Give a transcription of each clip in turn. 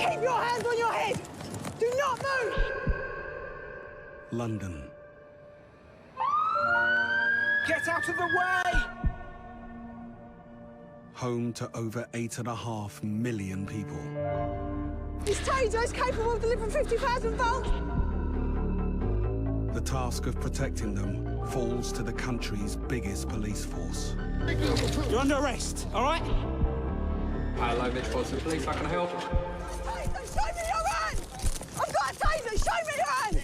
Keep your hands on your head! Do not move! London. Get out of the way! Home to over 8.5 million people. This taser is capable of delivering 50,000 volts! The task of protecting them falls to the country's biggest police force. You're under arrest, all right? Hello, Mitch Boston Police, how can I help? Taser, show me your hand! I've got a taser, show me your hand!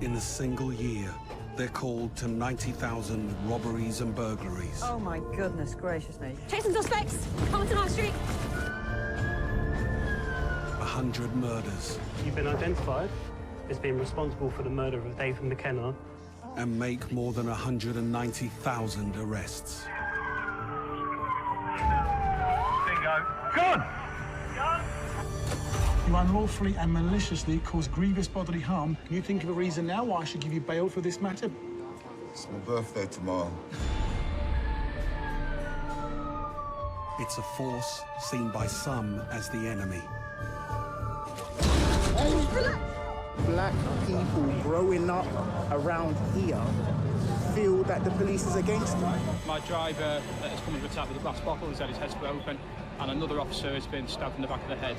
In a single year, they're called to 90,000 robberies and burglaries. Oh my goodness gracious me. Chasing suspects! Compton High Street! 100 murders. You've been identified as being responsible for the murder of David McKenna. And make more than 190,000 arrests. Bingo. Gone! You unlawfully and maliciously caused grievous bodily harm. Can you think of a reason now why I should give you bail for this matter? It's my birthday tomorrow. It's a force seen by some as the enemy. Black people growing up around here feel that the police is against them. My driver has come under attack with a glass bottle, he's had his head split open, and another officer has been stabbed in the back of the head.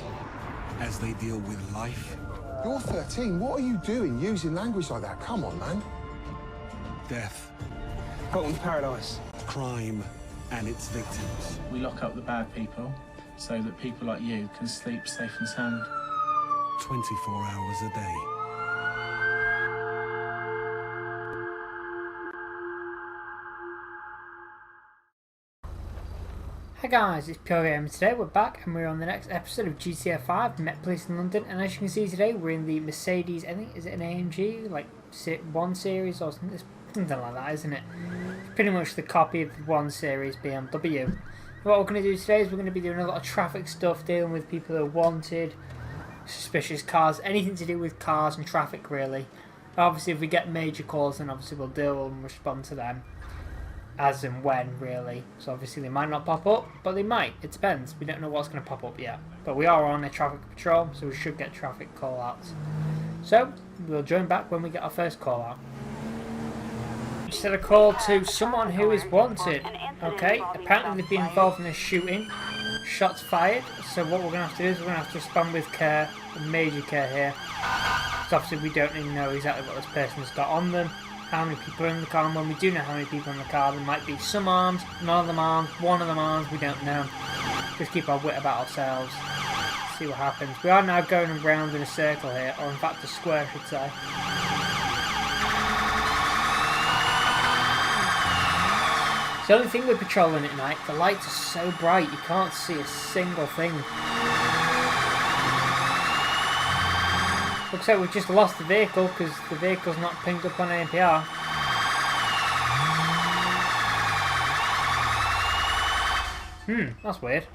As they deal with life. You're 13, what are you doing using language like that? Come on, man. Death. Colton Paradise. Crime and its victims. We lock up the bad people so that people like you can sleep safe and sound. 24 hours a day. Hi guys, it's Pure Gamer. Today we're back and we're on the next episode of GTA 5 Met Police in London, and as you can see today we're in the Mercedes, I think, is it an AMG, like 1 Series or something like that, isn't it? It's pretty much the copy of the 1 Series BMW. What we're going to do today is we're going to be doing a lot of traffic stuff, dealing with people who are wanted, suspicious cars, anything to do with cars and traffic really. Obviously if we get major calls then obviously we'll deal and respond to them as and when really. So obviously they might not pop up, but they might, it depends. We don't know what's going to pop up yet. But we are on a traffic patrol, so we should get traffic call outs. So we'll join back when we get our first call out. Just had a call to someone who is wanted. Okay, apparently they've been involved in a shooting. Shots fired, so what we're going to have to do is we're going to have to respond with care, major care here. So obviously we don't even know exactly what this person has got on them, how many people are in the car, and when we do know how many people are in the car, there might be some armed, none of them armed, one of them armed, we don't know. Just keep our wit about ourselves, see what happens. We are now going around in a circle here, or in fact a square I should say. The only thing with patrolling at night, the lights are so bright you can't see a single thing. Looks like we've just lost the vehicle because the vehicle's not pinged up on ANPR. That's weird.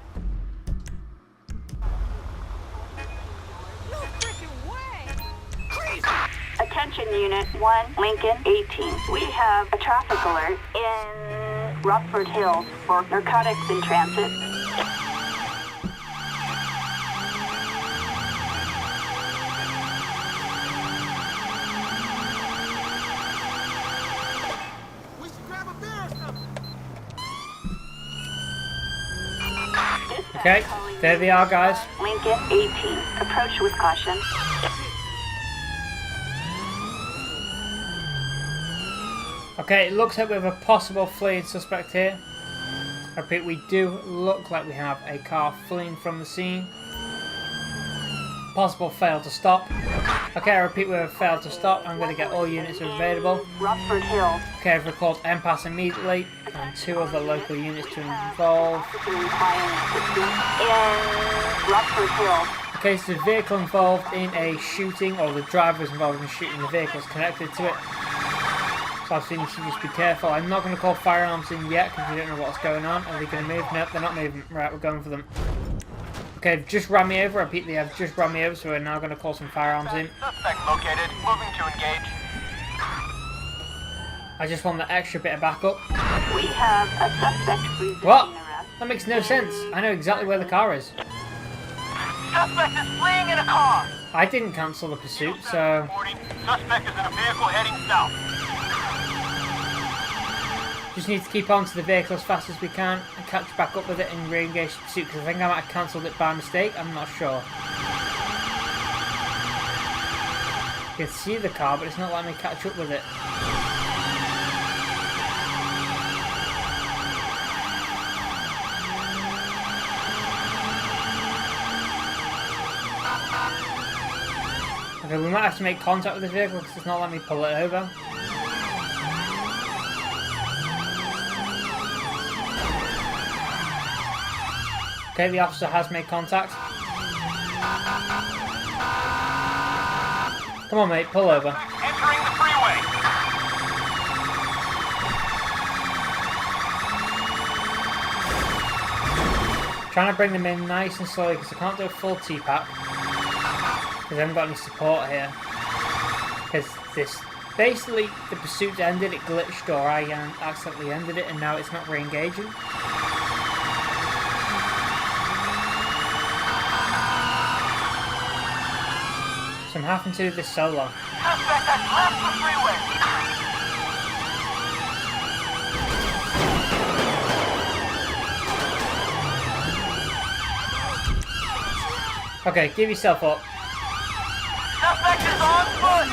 No freaking way! Attention Unit 1, Lincoln 18. We have a traffic alert in Rockford Hills for narcotics in transit. We should grab a beer or something. Okay, there they are guys. Lincoln 18. Approach with caution. Okay, it looks like we have a possible fleeing suspect here. I repeat, we do look like we have a car fleeing from the scene. Possible fail to stop. Okay, I repeat, we have failed to stop. I'm going to get all units available. Rockford Hill. Okay, I've recalled MPAS immediately and 2 other local units to involve. In Rockford Hill. Okay, so the vehicle involved in a shooting, or the driver is involved in shooting, the vehicle is connected to it. So obviously you need to just be careful. I'm not going to call firearms in yet because we don't know what's going on. Are they going to move? Nope, they're not moving. Right, we're going for them. Okay, they've just ran me over. I repeat, they have just ran me over, so we're now going to call some firearms in. Suspect located. Moving to engage. I just want the extra bit of backup. We have a suspect resisting What? arrest That makes no sense. I know exactly where the car is. Suspect is fleeing in a car. I didn't cancel the pursuit, so... Suspect is in a vehicle heading south. Just need to keep on to the vehicle as fast as we can and catch back up with it and re-engage the pursuit, because I think I might have cancelled it by mistake. I'm not sure. You can see the car, but it's not letting me catch up with it. Okay, we might have to make contact with the vehicle because it's not letting me pull it over. Okay, the officer has made contact. Come on, mate, pull over. Entering the freeway. Trying to bring them in nice and slowly because I can't do a full T-pack. Because I haven't got any support here. Because this... Basically, the pursuit's ended, it glitched, or I accidentally ended it, and now it's not re-engaging. So I'm having to do this solo. Suspect has left the freeway. Okay, give yourself up. Suspect is on foot.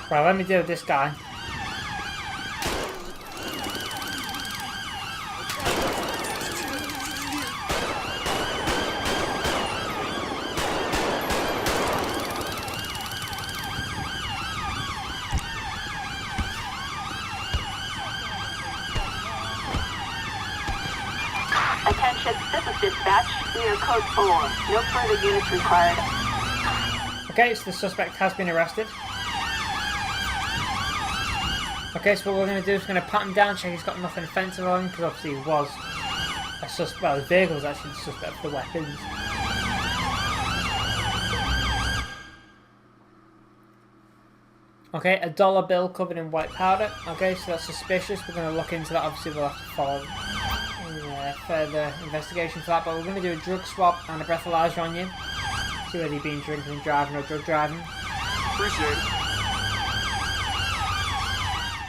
Right, let me deal with this guy. Attention, this is dispatch. We are code 4. No further units required. Okay, so the suspect has been arrested. Okay, so what we're going to do is we're going to pat him down, check he's got nothing offensive on him, because obviously he was a suspect. Well, the vehicle was actually the suspect for the weapons. Okay, a dollar bill covered in white powder. Okay, so that's suspicious. We're going to look into that. Obviously, we'll have to follow further investigation for that. But we're going to do a drug swab and a breathalyzer on you. See whether you've been drinking and driving or drug driving. Appreciate it.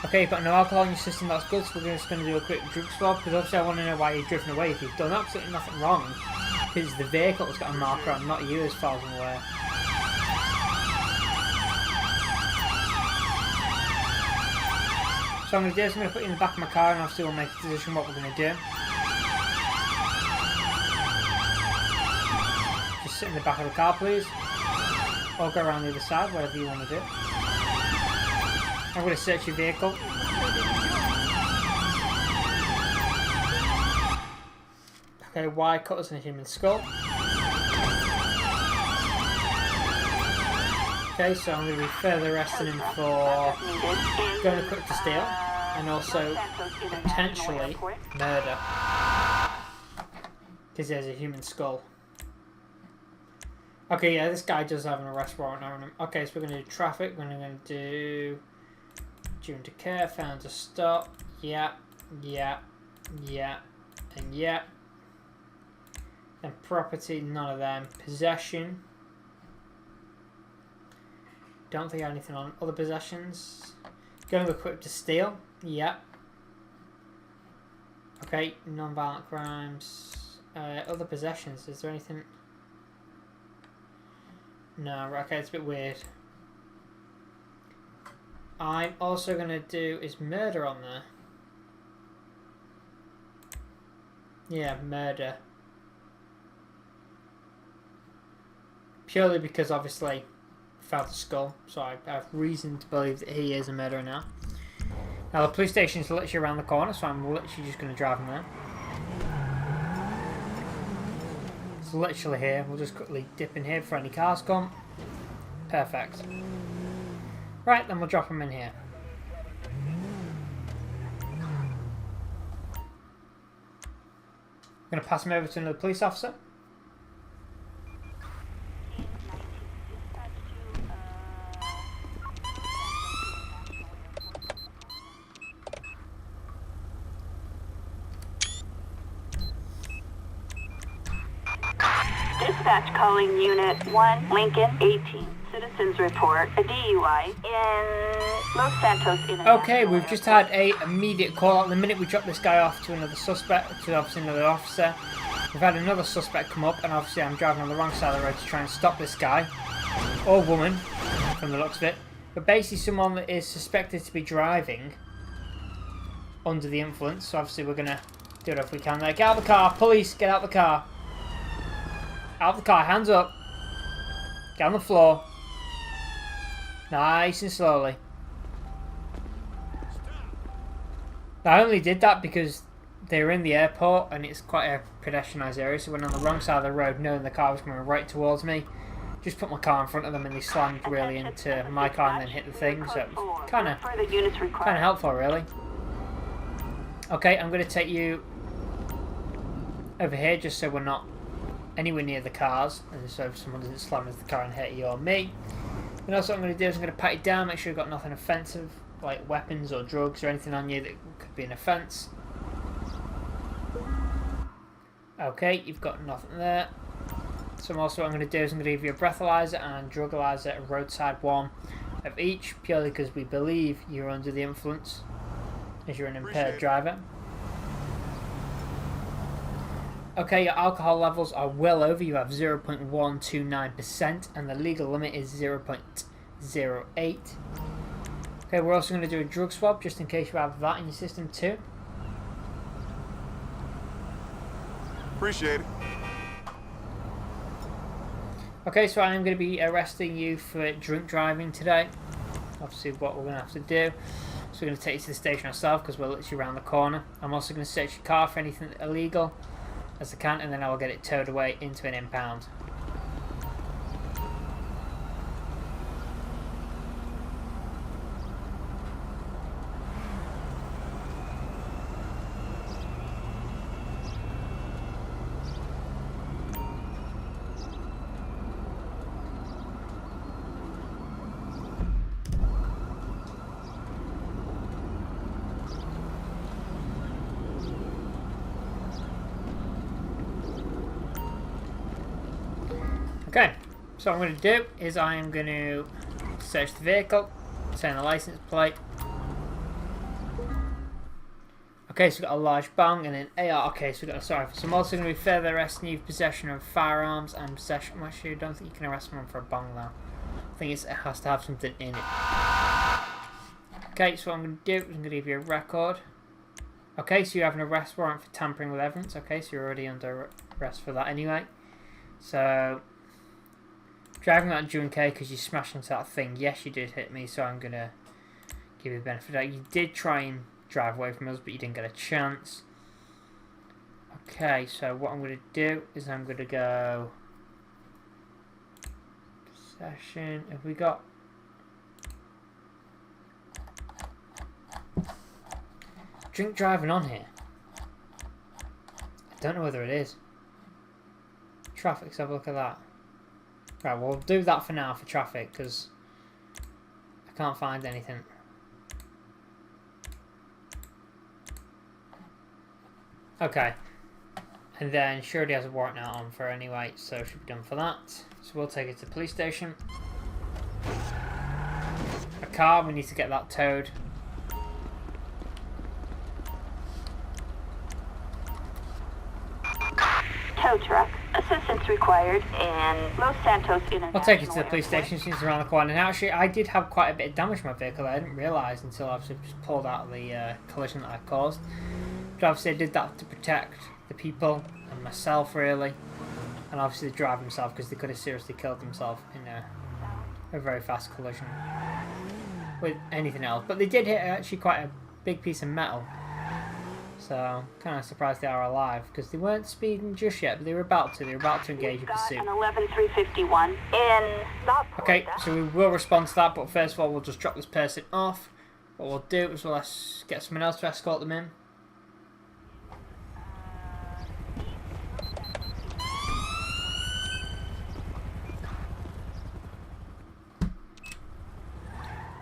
Okay, you've got no alcohol in your system, that's good, so we're just going to do a quick drug swab, because obviously I want to know why you've driven away if you've done absolutely nothing wrong. Because it's the vehicle that's got a marker on, not you as far as I'm aware. So what I'm going to do is I'm going to put you in the back of my car and obviously we'll make a decision what we're going to do. Just sit in the back of the car please. Or go around the other side, whatever you want to do. I'm going to search your vehicle. Okay, wire cutters and a human skull. Okay, so I'm going to be further arresting him for going to quick to steal and also potentially murder. Because there's a human skull. Okay, yeah, this guy does have an arrest warrant on him. Okay, so we're going to do traffic. We're going to do due to care, found to stop. Yeah, yeah, yeah, and yeah. And property, none of them. Possession. Don't think I have anything on other possessions. Going equipped to steal. Yeah. Okay, non-violent crimes. Other possessions. Is there anything? No, okay, it's a bit weird. I'm also going to do is murder on there. Yeah, murder. Purely because obviously found the skull, so I have reason to believe that he is a murderer now. Now the police station is literally around the corner, so I'm literally just going to drive him there. It's literally here. We'll just quickly dip in here before any cars come. Perfect. Right, then we'll drop him in here. I'm going to pass him over to another police officer. Dispatch calling Unit 1, Lincoln 18. Citizens report a DUI in Los Santos International. Okay, we've just had a immediate call out. The minute we drop this guy off to another suspect, to obviously another officer, we've had another suspect come up, and obviously I'm driving on the wrong side of the road to try and stop this guy, or woman, from the looks of it. But basically someone that is suspected to be driving under the influence, so obviously we're going to do it if we can there. Get out of the car, police, get out of the car. Out of the car, hands up. Get on the floor. Nice and slowly. I only did that because they were in the airport and it's quite a pedestrianised area, so when on the wrong side of the road, knowing the car was coming right towards me, just put my car in front of them and they slammed really into my car and then hit the thing, so it was kind of helpful really. Okay, I'm going to take you over here just so we're not anywhere near the cars, and so if someone doesn't slam into the car and hit you or me. And also what I'm going to do is I'm going to pat you down, make sure you've got nothing offensive, like weapons or drugs or anything on you that could be an offence. Okay, you've got nothing there. So also what I'm going to do is I'm going to give you a breathalyzer and drugalyzer, a roadside one of each, purely because we believe you're under the influence, as you're an impaired driver. Okay, your alcohol levels are well over. You have 0.129% and the legal limit is 0.08. Okay, we're also going to do a drug swab just in case you have that in your system too. Appreciate it. Okay, so I'm going to be arresting you for drink driving today. Obviously what we're going to have to do. So we're going to take you to the station ourselves because we're literally around the corner. I'm also going to search your car for anything illegal as I can, and then I will get it towed away into an impound. Okay, so what I'm going to do is I am going to search the vehicle, turn the license plate. Okay, so we've got a large bang and an AR. Okay, so we've got a sorry. So I'm also going to be further arresting you for possession of firearms and possession. Actually, I don't think you can arrest someone for a bang though. I think it has to have something in it. Okay, so what I'm going to do is I'm going to give you a record. Okay, so you have an arrest warrant for tampering with evidence. Okay, so you're already under arrest for that anyway. So driving that during K because you smashed into that thing. Yes, you did hit me, so I'm going to give you the benefit of that. You did try and drive away from us, but you didn't get a chance. Okay, so what I'm going to do is I'm going to go possession. Have we got drink driving on here? I don't know whether it is. Traffic, let's have a look at that. Right, we'll do that for now for traffic because I can't find anything. Okay, and then Shirley has a warrant out on for her anyway, so it should be done for that. So we'll take it to the police station. A car, we need to get that towed. Tow truck. Assistance required in Los Santos International. I'll take you to the police station since it's around the corner. Now, actually, I did have quite a bit of damage to my vehicle. I didn't realise until I just pulled out of the collision that I caused. But obviously, I did that to protect the people and myself, really. And obviously, the driver himself, because they could have seriously killed themselves in a very fast collision with anything else. But they did hit actually quite a big piece of metal. So, kind of surprised they are alive, because they weren't speeding just yet, but they were about to. They were about to engage in pursuit. An 11351 in Stockport. Okay, so we will respond to that, but first of all, we'll just drop this person off. What we'll do is we'll get someone else to escort them in.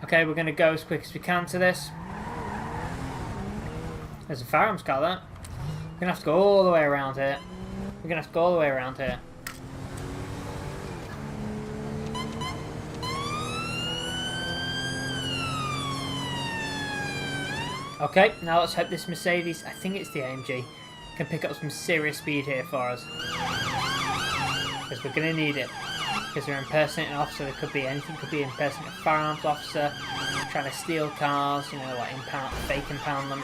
Okay, we're going to go as quick as we can to this. There's a firearms car there. We're going to have to go all the way around here. We're going to have to go all the way around here. Okay, now let's hope this Mercedes, I think it's the AMG, can pick up some serious speed here for us. Because we're going to need it. Because we're impersonating an officer, there could be anything, could be impersonating a firearms officer, trying to steal cars, you know, like fake impound them.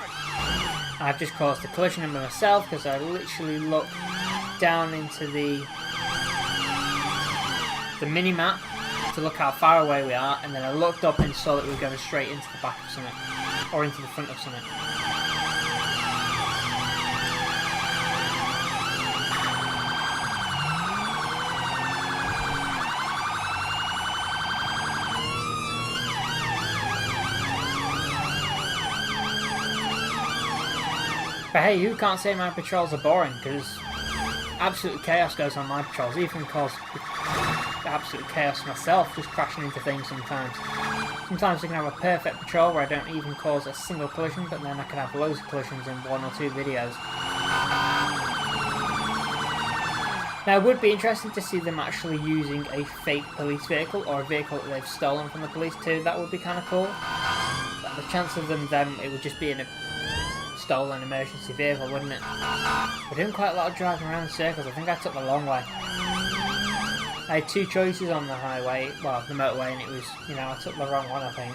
I've just caused a collision in myself because I literally looked down into the mini-map to look how far away we are, and then I looked up and saw that we were going straight into the back of something, or into the front of something. But hey, who can't say my patrols are boring, because absolute chaos goes on my patrols, even cause absolute chaos myself, just crashing into things sometimes. Sometimes I can have a perfect patrol where I don't even cause a single collision, but then I can have loads of collisions in 1 or 2 videos. Now it would be interesting to see them actually using a fake police vehicle, or a vehicle that they've stolen from the police too. That would be kind of cool. But the chance of them it would just be in a stolen emergency vehicle, wouldn't it? We're doing quite a lot of driving around in circles. I think I took the long way. I had 2 choices on the highway, well, the motorway, and it was, you know, I took the wrong one, I think.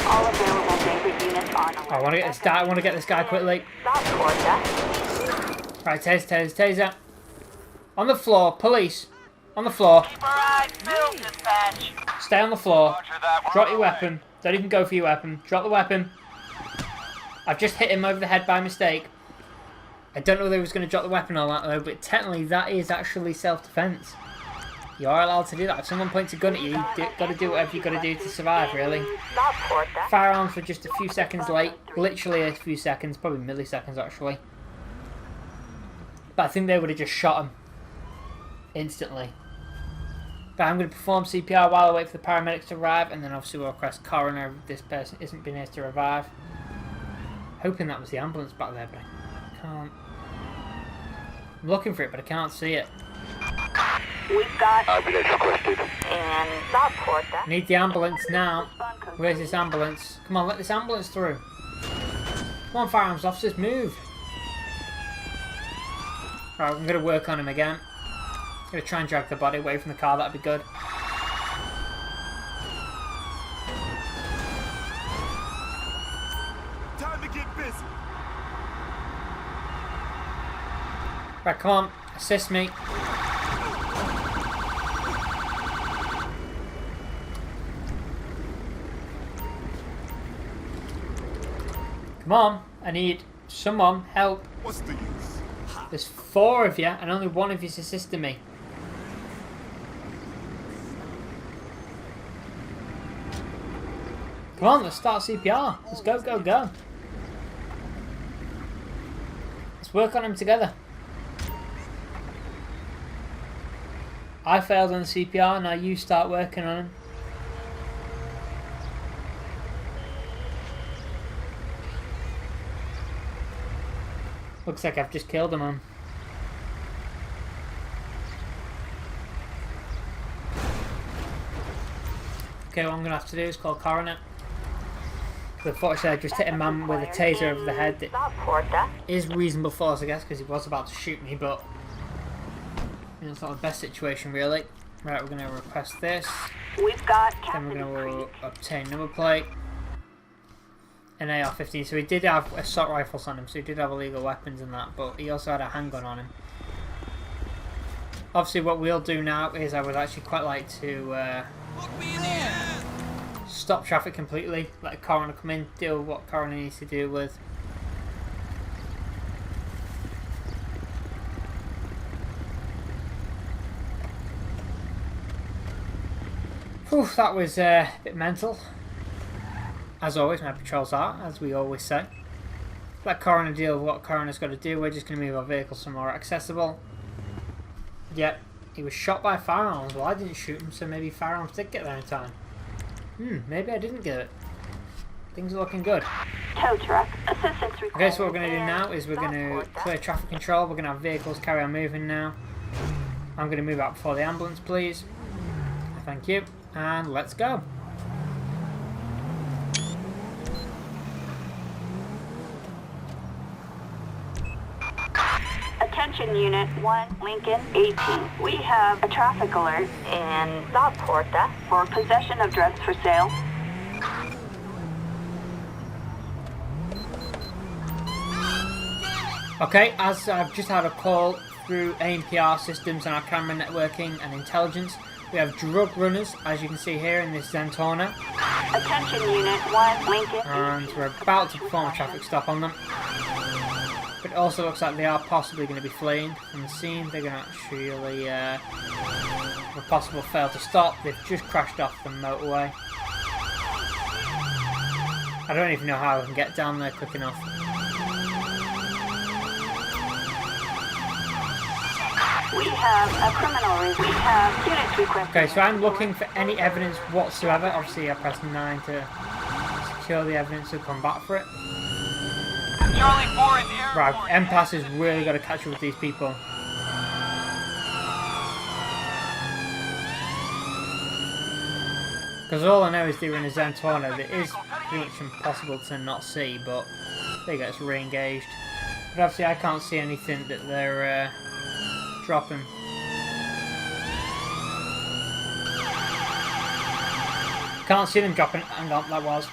All available David units on alert. I want to get this guy quickly. Right, taser. On the floor, police. On the floor. Stay on the floor. Drop your weapon. Don't even go for your weapon. Drop the weapon. I've just hit him over the head by mistake. I don't know whether he was going to drop the weapon or not though, but technically that is actually self-defense. You are allowed to do that. If someone points a gun at you, you've got to do whatever you've got to do to survive, really. Firearms were just a few seconds late. Literally a few seconds, probably milliseconds actually. But I think they would have just shot him instantly. But I'm going to perform CPR while I wait for the paramedics to arrive, and then obviously we'll request coroner if this person isn't being able to revive. Hoping that was the ambulance back there, but I can't. I'm looking for it, but I can't see it. We've got ambulance requested in Southport. Need the ambulance now. Where's this ambulance? Come on, let this ambulance through. Come on, firearms officers, move. Right, I'm going to work on him again. I'm going to try and drag the body away from the car, that'd be good. Time to get busy. Right, come on, assist me. Come on, I need someone help. What's the use? There's 4 of you, and only 1 of you's assisting me. Come on, let's start CPR. Let's go, go, go. Let's work on him together. I failed on the CPR, now you start working on him. Looks like I've just killed him, man. Okay, what I'm going to have to do is call coroner. Unfortunately, I just hit a man with a taser over the head. That is reasonable force, I guess, because he was about to shoot me, but you know, it's not the best situation, really. Right, we're going to request this. We've got then we're going to obtain number plate. An AR-15, so he did have assault rifles on him, so he did have illegal weapons and that, but he also had a handgun on him. Obviously what we'll do now is I would actually quite like to stop traffic completely, let the coroner come in, deal with what coroner needs to deal with. Whew, that was a bit mental. As always, my patrols are, as we always say. Let coroner deal with what coroner's got to do. We're just going to move our vehicle somewhere accessible. Yep, he was shot by firearms. Well, I didn't shoot him, so maybe firearms did get there in time. Maybe I didn't get it. things are looking good. Tow truck. Assistance required. Okay, so what we're going to do now is we're going to clear traffic control. We're going to have vehicles carry on moving now. I'm going to move out before the ambulance, please. Thank you. And let's go. Attention Unit 1, Lincoln 18. We have a traffic alert in La Porta for possession of drugs for sale. Okay, as I've just had a call through ANPR systems and our camera networking and intelligence, we have drug runners, as you can see here in this Zentorno. Attention Unit 1, Lincoln 18. And we're about to perform a traffic stop on them. But it also looks like they are possibly going to be fleeing from the scene. They're going to actually, with a possible fail to stop, they've just crashed off the motorway. I don't even know how I can get down there quick enough. We have a criminal. We have units requesting. Okay, so I'm looking for any evidence whatsoever. Obviously, I pressed 9 to secure the evidence to come back for it. Charlie 4 in the air. Right, MPAS has really got to catch up with these people. Because all I know is they were in a Zentorno that is pretty much impossible to not see, but there you go, it's re-engaged. But obviously I can't see anything that they're dropping. Can't see them dropping. Hang on, that was it.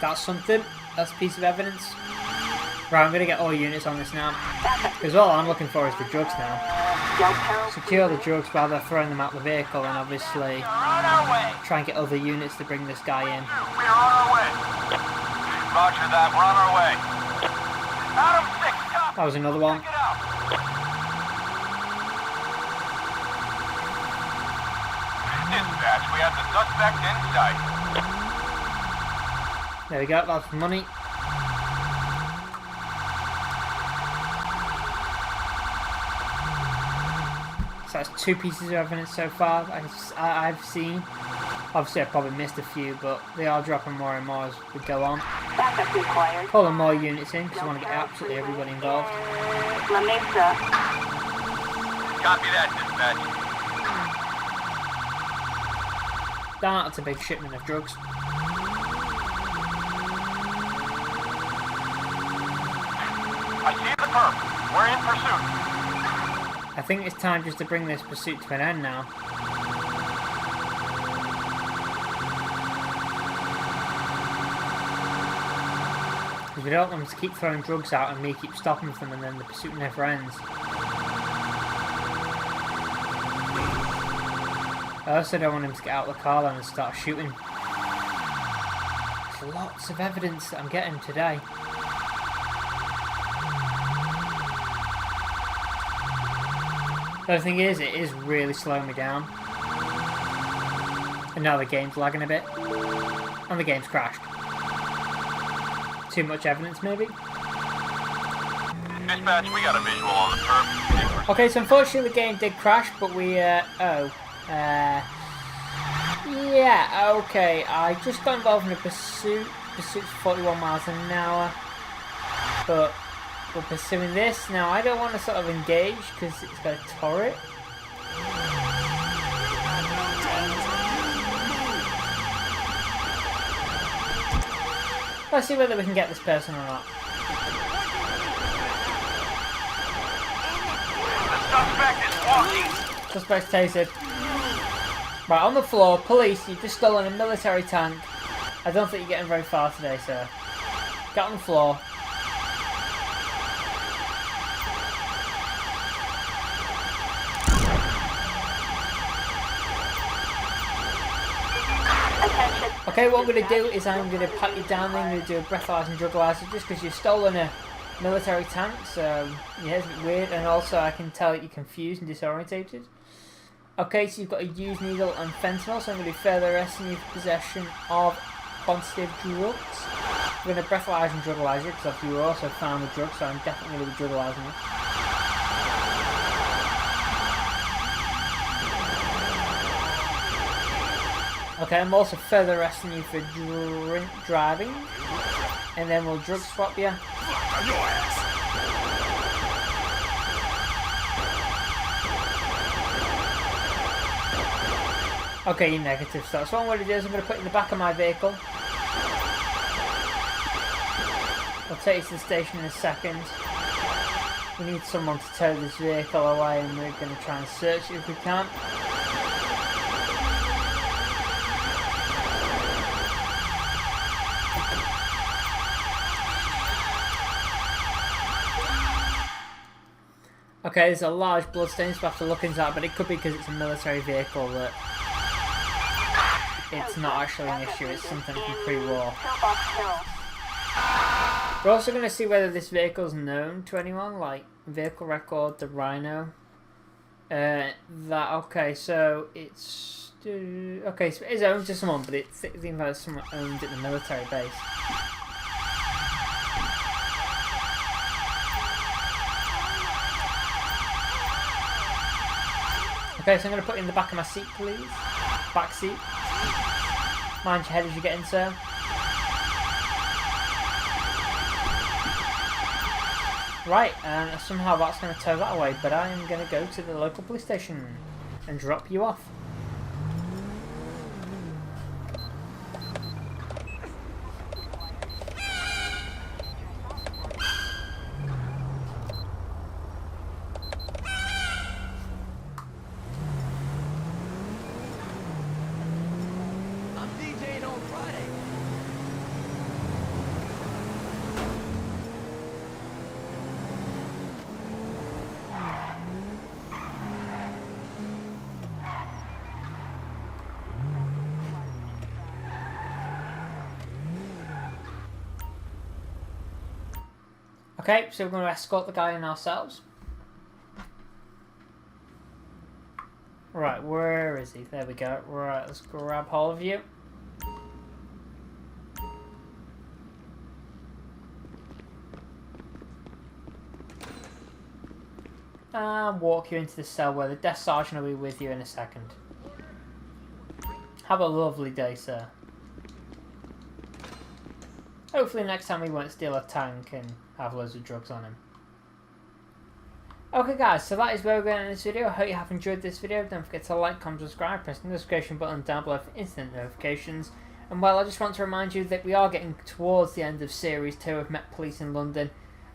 That's something. That's a piece of evidence. Right, I'm going to get all units on this now. Because all I'm looking for is the drugs now. Secure the drugs while they're throwing them out the vehicle, and obviously try and get other units to bring this guy in. We are on our way. Roger that, we're on our way. Adam 6, copy. That was another one. Check it out. Dispatch, we have the suspect in sight. There we go, that's money. So that's 2 pieces of evidence so far I've seen. Obviously I probably missed a few, but they are dropping more and more as we go on. Backup required. Pulling more units in because I want to get absolutely everybody involved. La Mesa. Copy that, dispatch. That's a big shipment of drugs. I see the perp. We're in pursuit. I think it's time just to bring this pursuit to an end now. Because we don't want them to keep throwing drugs out and me keep stopping them and then the pursuit never ends. I also don't want him to get out of the car then and start shooting. There's lots of evidence that I'm getting today. The thing is, it is really slowing me down. And now the game's lagging a bit. And the game's crashed. Too much evidence, maybe? Dispatch, we got a visual on the perp. Okay, so unfortunately the game did crash, but we, yeah, okay. I just got involved in a pursuit. Pursuit's 41 miles an hour. But we're pursuing this. Now, I don't want to sort of engage because it's got a turret. Let's see whether we can get this person or not. The suspect is walking. Suspect's tasered. Right, on the floor, police, you've just stolen a military tank. I don't think you're getting very far today, sir. Get on the floor. Okay, what I'm going to do is I'm going to pat you down there. I'm going to do a breathalyzer and drug-alyzer just because you've stolen a military tank, so yeah, it's a bit weird, and also I can tell that you're confused and disorientated. Okay, so you've got a used needle and fentanyl, so I'm going to do further arresting you for possession of quantity of drugs. I'm going to breathalyze and drug-alyze you because you were also found with drugs, so I'm definitely going to be drug-alyzing you. Okay, I'm also further arresting you for drink driving. And then we'll drug swap you. Okay, you're negative, so that's what I'm going to do is I'm going to put you in the back of my vehicle. I'll take you to the station in a second. We need someone to tow this vehicle away and we're going to try and search it if we can. Okay, there's a large bloodstain, so we have to look into that, but it could be because it's a military vehicle that it's not actually an issue, it's something from pre-war. We're also going to see whether this vehicle's known to anyone, like vehicle record, the Rhino. Okay, so it's... okay, so it is owned to someone, but it's even though someone owned at the military base. Okay, so I'm going to put you in the back of my seat, please. Back seat. Mind your head as you get in, sir. Right, and somehow that's going to tow that away, but I am going to go to the local police station and drop you off. Okay, so we're going to escort the guy in ourselves. Right, where is he? There we go. Right, let's grab hold of you. And walk you into the cell where the desk sergeant will be with you in a second. Have a lovely day, sir. Hopefully next time we won't steal a tank and have loads of drugs on him. Okay guys, so that is where we're going in this video. I hope you have enjoyed this video. Don't forget to like, comment, subscribe, press the notification button down below for instant notifications. And well, I just want to remind you that we are getting towards the end of Series 2 of Met Police in London.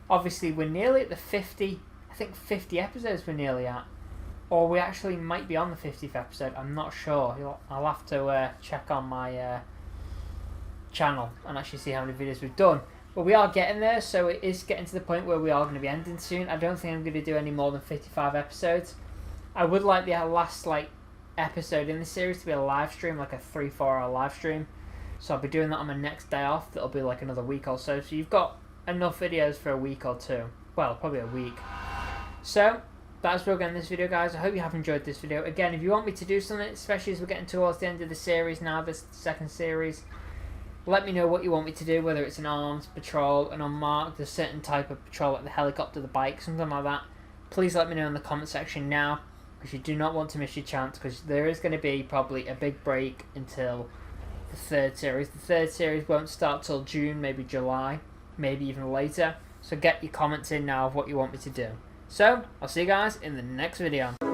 Obviously we're nearly at the 50, I think 50 episodes we're nearly at. Or we actually might be on the 50th episode, I'm not sure. I'll have to check on my channel and actually see how many videos we've done. But we are getting there, so it is getting to the point where we are going to be ending soon. I don't think I'm going to do any more than 55 episodes. I would like the last episode in the series to be a live stream, like a 3-4 hour live stream. So I'll be doing that on my next day off. That'll be like another week or so. So you've got enough videos for a week or two. Well, probably a week. So that's where we're going in this video, guys. I hope you have enjoyed this video. Again, if you want me to do something, especially as we're getting towards the end of the series now, this second series, let me know what you want me to do, whether it's an armed patrol, an unmarked, a certain type of patrol like the helicopter, the bike, something like that. Please let me know in the comment section now, because you do not want to miss your chance, because there is going to be probably a big break until the third series. The third series won't start till June, maybe July, maybe even later. So get your comments in now of what you want me to do. So, I'll see you guys in the next video.